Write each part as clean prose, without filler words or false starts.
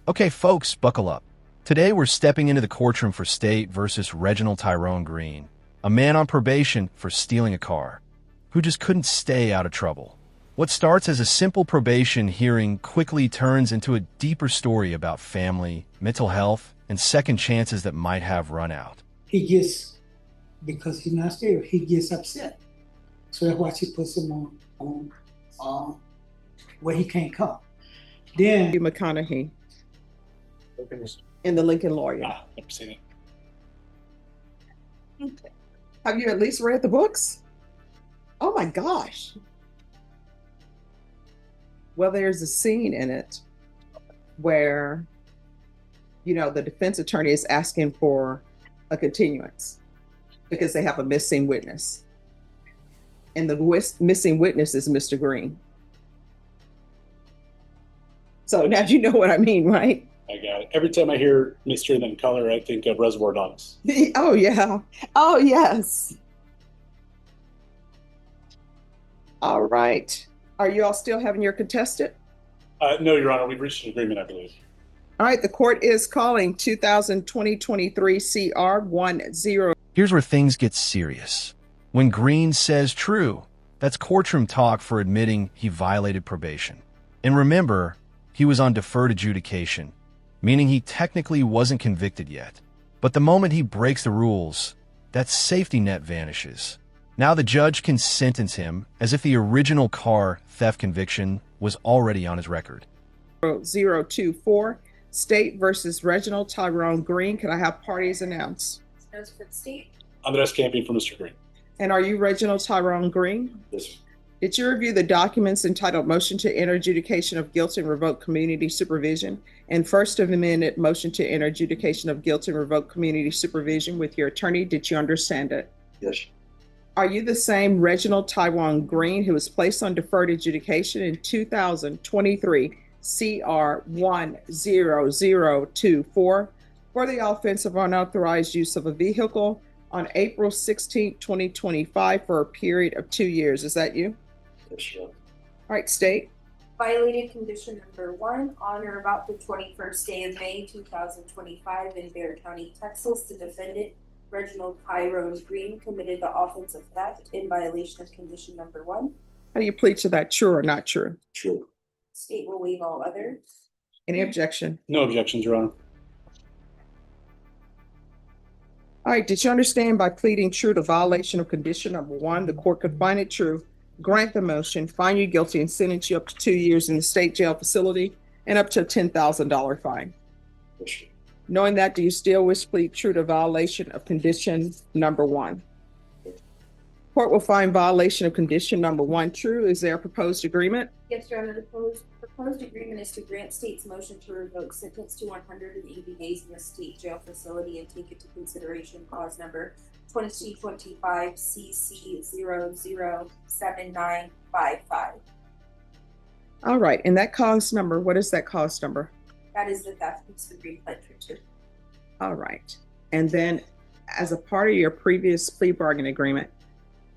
Okay, folks, buckle up. Today we're stepping into the courtroom for State versus Regginal Tyrone Green, a man on probation for stealing a car, who just couldn't stay out of trouble. What starts as a simple probation hearing quickly turns into a deeper story about family, mental health, and second chances that might have run out. He gets, because he's not stable, he gets upset. So that's why she puts him on where he can't come. Then McConaughey in the Lincoln Lawyer. Never seen it. Okay. Have you at least read the books? Oh my gosh. Well, there's a scene in it where, the defense attorney is asking for a continuance because they have a missing witness. And the missing witness is Mr. Green. So now you know what I mean, right? I got it. Every time I hear Mystery and Color, I think of Reservoir Dogs. Oh, yeah. Oh, yes. All right. Are you all still having your contested? No, Your Honor, we've reached an agreement, I believe. All right. The court is calling 2020-23 CR 10. Here's where things get serious. When Green says true, that's courtroom talk for admitting he violated probation. And remember, he was on deferred adjudication, meaning he technically wasn't convicted yet. But the moment he breaks the rules, that safety net vanishes. Now the judge can sentence him as if the original car theft conviction was already on his record. 024, State versus Reginal Tyrone Green. Can I have parties announced? Notes for the state. Andres Camping for Mr. Green. And are you Reginal Tyrone Green? Yes. Did you review the documents entitled Motion to Enter Adjudication of Guilt and Revoke Community Supervision and First Amendment Motion to Enter Adjudication of Guilt and Revoke Community Supervision with your attorney? Did you understand it? Yes. Are you the same Reginald Tyrone Green who was placed on deferred adjudication in 2023 CR 10024 for the offense of unauthorized use of a vehicle on April 16, 2025 for a period of 2 years? Is that you? Yes, sure. All right, state. Violating condition number 1, on or about the 21st day of May 2025 in Bexar County, Texas, the defendant, Regginal Tyrone Green, committed the offense of theft in violation of condition number 1. How do you plead to that, true or not true? True. State will waive all others. Any objection? No objections, Your Honor. All right, did you understand by pleading true to violation of condition number 1, the court could find it true, grant the motion, find you guilty, and sentence you up to 2 years in the state jail facility and up to a $10,000 fine? Yes, sure. Knowing that, do you still wish to plead true to violation of condition number 1? Court will find violation of condition number 1 true. Is there a proposed agreement? Yes, Your Honor, the proposed agreement is to grant state's motion to revoke sentence to 180 days in the state jail facility and take into consideration cause number 2025 CC 007955. All right, and that cause number, what is that cause number? That is the theft Mr. Green pled to. All right. And then as a part of your previous plea bargain agreement,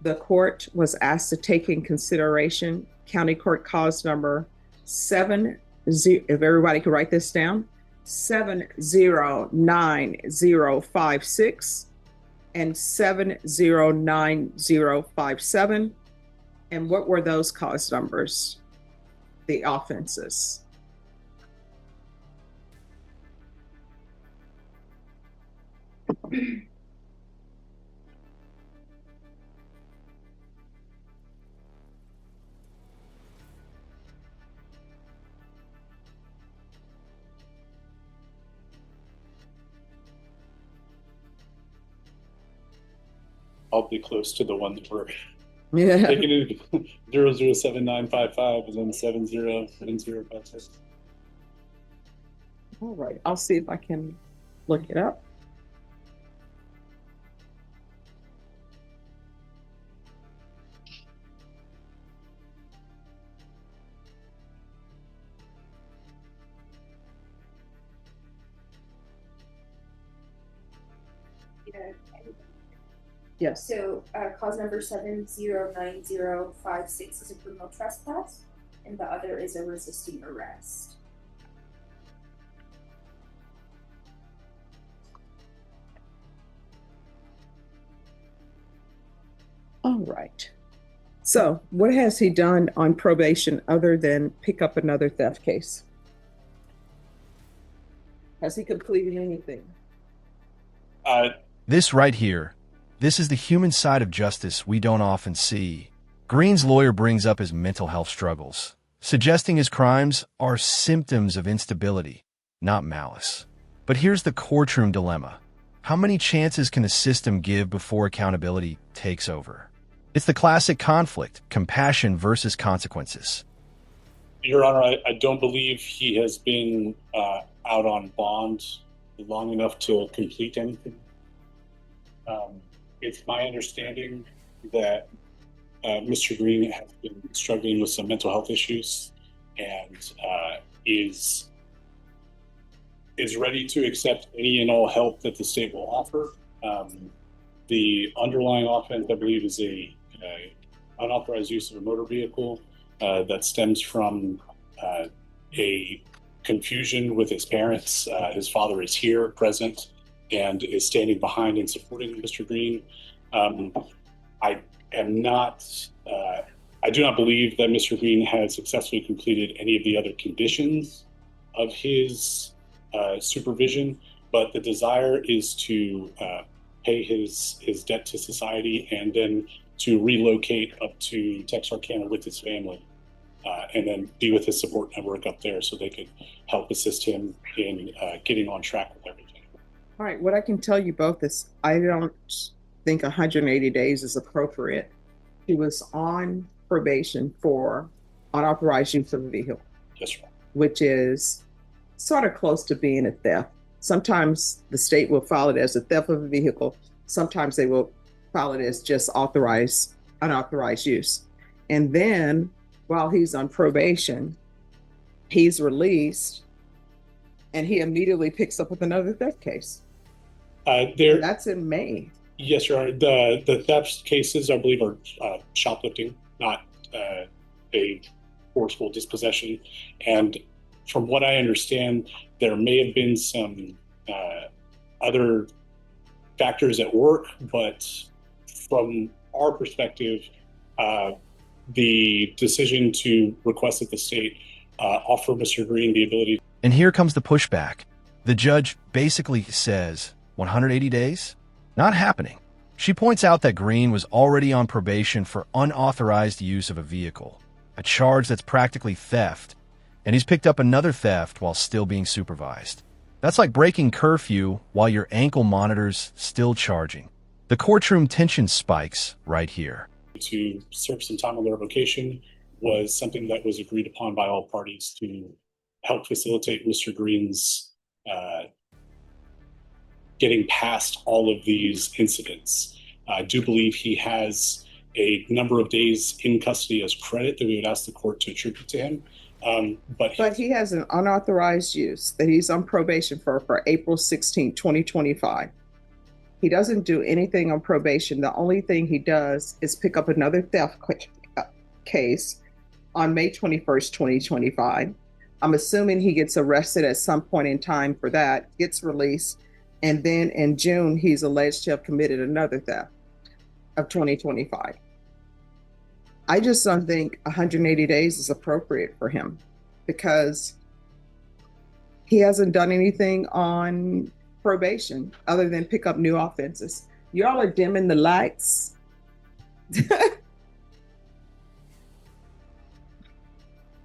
the court was asked to take in consideration county court cause number 70, if everybody could write this down, 709056 and 709057. And what were those cause numbers? The offenses. I'll be close to the one that we're Yeah. taking it 007955 and then 709056. All right. I'll see if I can look it up. Yes. So cause number 709056 is a criminal trespass, and the other is a resisting arrest. All right. So, what has he done on probation other than pick up another theft case? Has he completed anything? This right here, this is the human side of justice we don't often see. Green's lawyer brings up his mental health struggles, suggesting his crimes are symptoms of instability, not malice. But here's the courtroom dilemma. How many chances can a system give before accountability takes over? It's the classic conflict, compassion versus consequences. Your Honor, I don't believe he has been out on bond long enough to complete anything. It's my understanding that Mr. Green has been struggling with some mental health issues and is ready to accept any and all help that the state will offer. The underlying offense, I believe, is a unauthorized use of a motor vehicle that stems from a confusion with his parents. His father is here, present, and is standing behind and supporting Mr. Green. I am not. I do not believe that Mr. Green has successfully completed any of the other conditions of his supervision, but the desire is to pay his debt to society and then to relocate up to Texarkana with his family, and then be with his support network up there so they could help assist him in getting on track with everything. All right, what I can tell you both is I don't think 180 days is appropriate. He was on probation for unauthorized use of a vehicle. Yes, sir. Which is sort of close to being a theft. Sometimes the state will file it as a theft of a vehicle. Sometimes they will file it as just unauthorized use. And then while he's on probation, he's released and he immediately picks up with another theft case. That's in May. Yes, Your Honor. The theft cases, I believe, are shoplifting, not a forceful dispossession. And from what I understand, there may have been some other factors at work, but from our perspective, the decision to request that the state offer Mr. Green the ability. And here comes the pushback. The judge basically says, 180 days? Not happening. She points out that Green was already on probation for unauthorized use of a vehicle, a charge that's practically theft, and he's picked up another theft while still being supervised. That's like breaking curfew while your ankle monitor's still charging. The courtroom tension spikes right here. To serve some time on the revocation was something that was agreed upon by all parties to help facilitate Mr. Green's getting past all of these incidents. I do believe he has a number of days in custody as credit that we would ask the court to attribute to him. But he has an unauthorized use that he's on probation for April 16, 2025. He doesn't do anything on probation. The only thing he does is pick up another theft case on May 21st, 2025. I'm assuming he gets arrested at some point in time for that, gets released, and then in June, he's alleged to have committed another theft of 2025. I just don't think 180 days is appropriate for him because he hasn't done anything on probation other than pick up new offenses. Y'all are dimming the lights.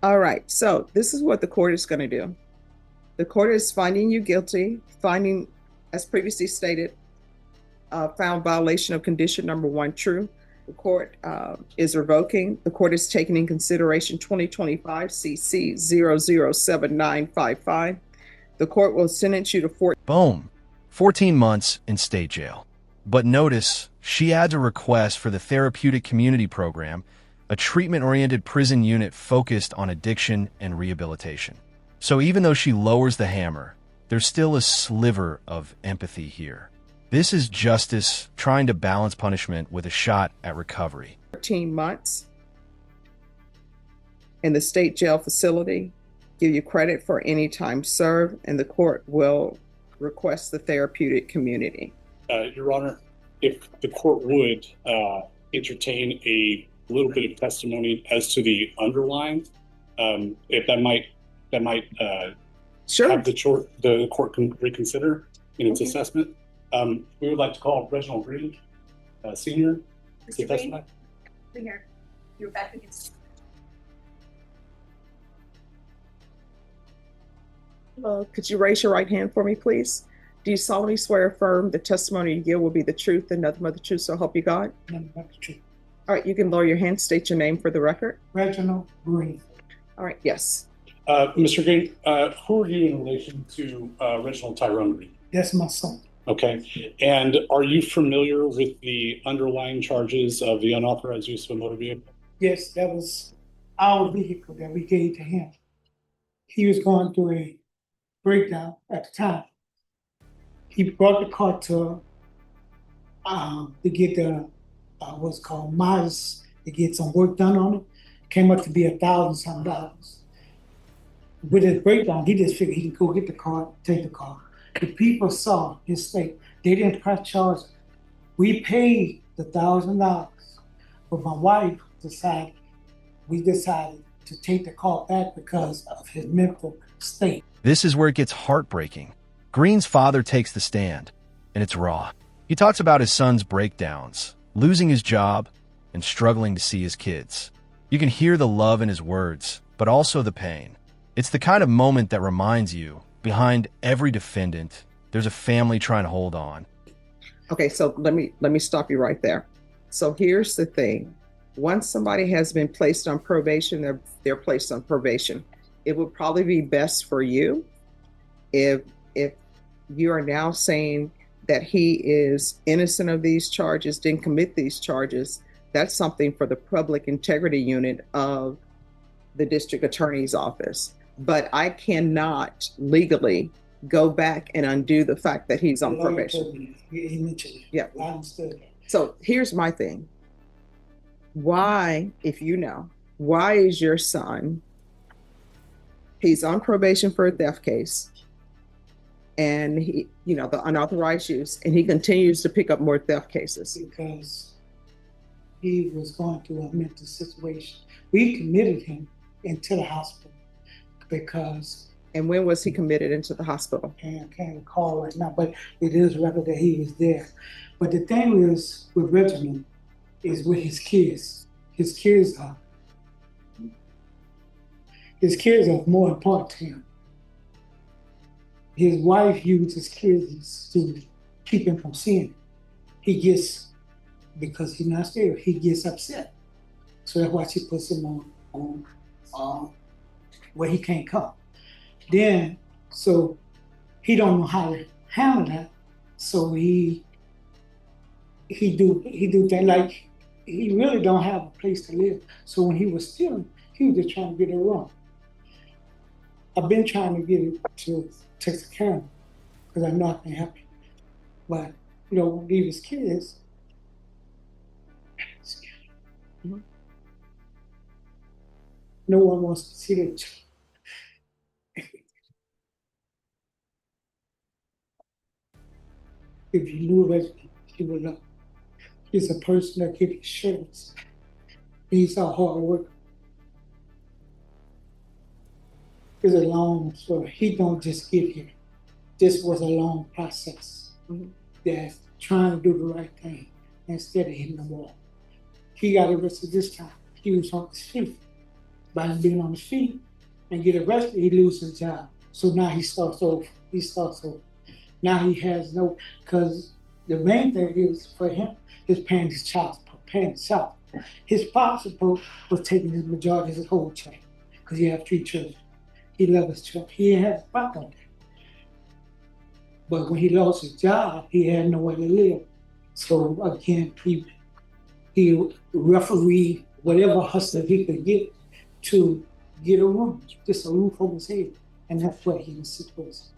All right, so this is what the court is going to do. The court is finding you guilty, finding, as previously stated, found violation of condition number 1 true. The court is revoking. The court is taking in consideration 2025 CC 007955. The court will sentence you to Boom. 14 months in state jail. But notice, she adds a request for the Therapeutic Community Program, a treatment-oriented prison unit focused on addiction and rehabilitation. So even though she lowers the hammer, there's still a sliver of empathy here. This is justice trying to balance punishment with a shot at recovery. 14 months in the state jail facility, give you credit for any time served, and the court will request the therapeutic community. Your Honor, if the court would, entertain a little bit of testimony as to the underlying, if that might Sure. have the court can reconsider in its assessment. We would like to call Reginal Green, Senior, to testify. Green, here. You're back against. Could you raise your right hand for me, please? Do you solemnly swear or affirm the testimony you give will be the truth and nothing but the truth, so help you God? Nothing but the truth. All right, you can lower your hand, state your name for the record. Reginal Green. All right, yes. Mr. Green, who are you in relation to Regginal Tyrone Green? That's my son. Okay. And are you familiar with the underlying charges of the unauthorized use of a motor vehicle? Yes, that was our vehicle that we gave to him. He was going through a breakdown at the time. He brought the car to get the what's called miles to get some work done on it. Came up to be $1,000-something. With his breakdown, he just figured he could go get the car, take the car. The people saw his state. They didn't press charges. We paid the $1,000, but my wife decided to take the car back because of his mental state. This is where it gets heartbreaking. Green's father takes the stand, and it's raw. He talks about his son's breakdowns, losing his job, and struggling to see his kids. You can hear the love in his words, but also the pain. It's the kind of moment that reminds you, behind every defendant, there's a family trying to hold on. Okay, so let me stop you right there. So here's the thing. Once somebody has been placed on probation, they're placed on probation. It would probably be best for you if you are now saying that he is innocent of these charges, didn't commit these charges. That's something for the public integrity unit of the district attorney's office. But I cannot legally go back and undo the fact that he's on probation. He mentioned it. Yeah. I understood. So here's my thing. Why, if you know, why is your son, he's on probation for a theft case, and he, the unauthorized use, and he continues to pick up more theft cases? Because he was going through a mental situation. We committed him into the hospital because. And when was he committed into the hospital? I can't recall right now, but it is record that he was there. But the thing is with Reginal is with his kids. His kids are more important to him. His wife uses kids to keep him from seeing it. Because he's not stable, he gets upset. So that's why she puts him on where he can't come. Then, so he don't know how to handle that. So he do things like he really don't have a place to live. So when he was stealing, he was just trying to get it wrong. I've been trying to get it to Texas County because I know I can help him. But leave his kids. Mm-hmm. No one wants to see that. If you knew Reginald, you would know. He's a person that gives assurance. He's a hard worker. It's a long story. He don't just get here. This was a long process. Mm-hmm. That's trying to do the right thing instead of hitting the wall. He got arrested this time. He was on his feet. By him being on his feet and get arrested, he loses his job. So now he starts over. Now he has because the main thing is for him is paying his child support. His father support was taking his majority of his whole check because he has 3 children. He loves his children. He had a spot on that. But when he lost his job, he had nowhere to live. So again, he refereed whatever hustle he could get to get a room, just a roof over his head. And that's what he was supposed to.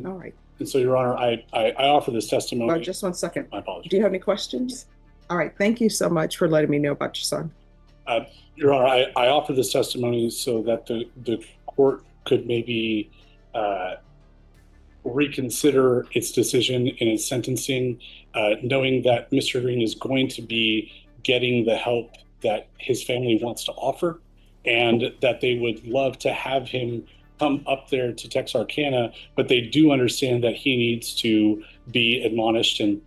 All right. And so, Your Honor, I offer this testimony. Just 1 second. My apologies. Do you have any questions? All right. Thank you so much for letting me know about your son. Your Honor, I offer this testimony so that the court could maybe reconsider its decision in its sentencing, knowing that Mr. Green is going to be getting the help that his family wants to offer, and that they would love to have him come up there to Texarkana, but they do understand that he needs to be admonished and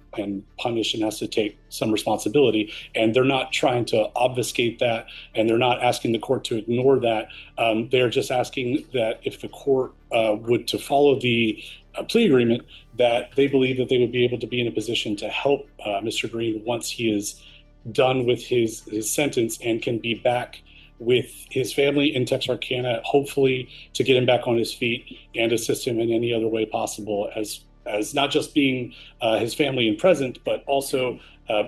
punished and has to take some responsibility. And they're not trying to obfuscate that, and they're not asking the court to ignore that. They're just asking that if the court would to follow the plea agreement, that they believe that they would be able to be in a position to help Mr. Green once he is done with his sentence and can be back with his family in Texarkana, hopefully to get him back on his feet and assist him in any other way possible, as not just being his family in present, but also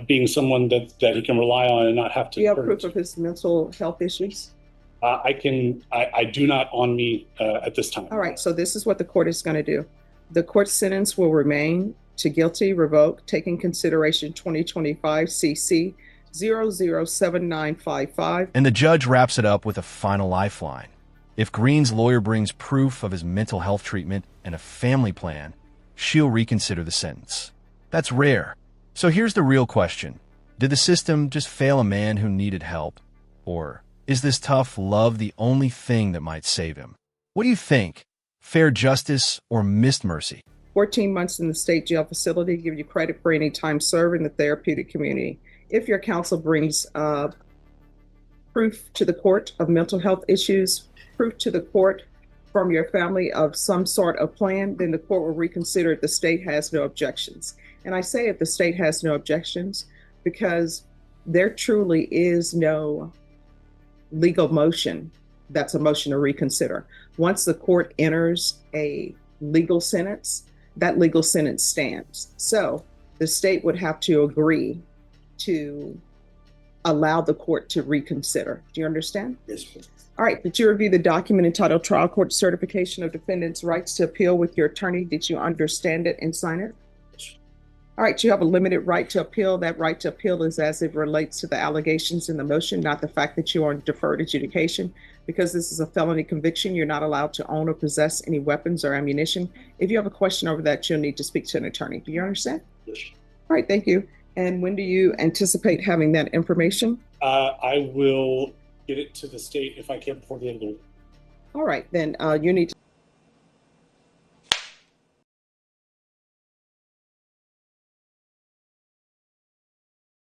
being someone that he can rely on and not have to. Do you have proof of his mental health issues? I do not on me at this time. All right, so this is what the court is going to do. The court sentence will remain to guilty, revoked, taking consideration 2025 CC 007955. And the judge wraps it up with a final lifeline. If Green's lawyer brings proof of his mental health treatment and a family plan, she'll reconsider the sentence. That's rare. So here's the real question. Did the system just fail a man who needed help? Or is this tough love the only thing that might save him? What do you think? Fair justice or missed mercy? 14 months in the state jail facility give you credit for any time served in the therapeutic community. If your counsel brings proof to the court of mental health issues, proof to the court from your family of some sort of plan, then the court will reconsider if the state has no objections. And I say if the state has no objections because there truly is no legal motion that's a motion to reconsider. Once the court enters a legal sentence, that legal sentence stands. So the state would have to agree to allow the court to reconsider. Do you understand? Yes, please. All right, did you review the document entitled Trial Court Certification of Defendant's Rights to Appeal with your attorney? Did you understand it and sign it? All right, you have a limited right to appeal. That right to appeal is as it relates to the allegations in the motion, not the fact that you are on deferred adjudication. Because this is a felony conviction, you're not allowed to own or possess any weapons or ammunition. If you have a question over that, you'll need to speak to an attorney. Do you understand? Yes. All right, thank you. And when do you anticipate having that information? I will get it to the state if I can before the end of the week. All right, then you need to